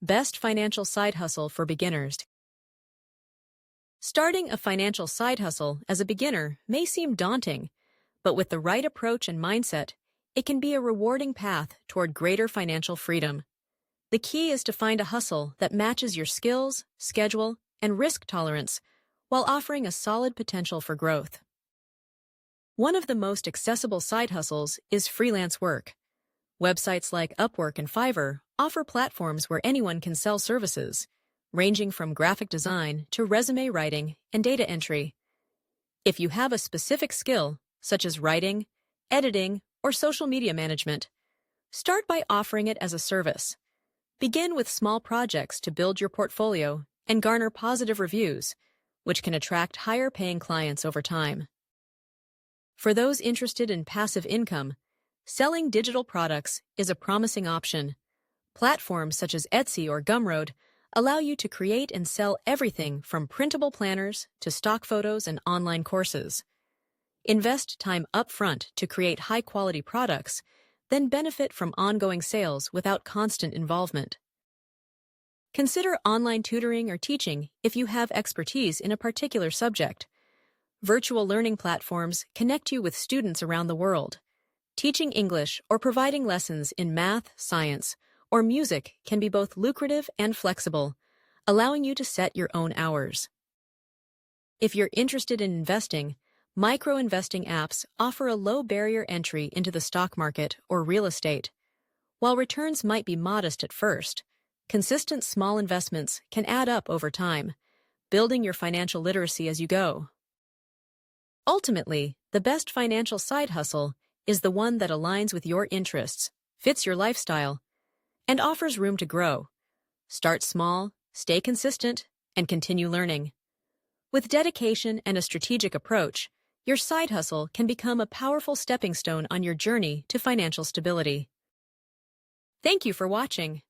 Best financial side hustle for beginners. Starting a financial side hustle as a beginner may seem daunting, but with the right approach and mindset, it can be a rewarding path toward greater financial freedom. The key is to find a hustle that matches your skills, schedule, and risk tolerance while offering a solid potential for growth. One of the most accessible side hustles is freelance work. Websites like Upwork and Fiverr offer platforms where anyone can sell services, ranging from graphic design to resume writing and data entry. If you have a specific skill, such as writing, editing, or social media management, start by offering it as a service. Begin with small projects to build your portfolio and garner positive reviews, which can attract higher-paying clients over time. For those interested in passive income, selling digital products is a promising option. Platforms such as Etsy or Gumroad allow you to create and sell everything from printable planners to stock photos and online courses. Invest time upfront to create high-quality products, then benefit from ongoing sales without constant involvement. Consider online tutoring or teaching if you have expertise in a particular subject. Virtual learning platforms connect you with students around the world. Teaching English or providing lessons in math, science, or music can be both lucrative and flexible, allowing you to set your own hours. If you're interested in investing, micro-investing apps offer a low-barrier entry into the stock market or real estate. While returns might be modest at first, consistent small investments can add up over time, building your financial literacy as you go. Ultimately, the best financial side hustle is the one that aligns with your interests, fits your lifestyle, and offers room to grow. Start small, stay consistent, and continue learning. With dedication and a strategic approach, your side hustle can become a powerful stepping stone on your journey to financial stability. Thank you for watching.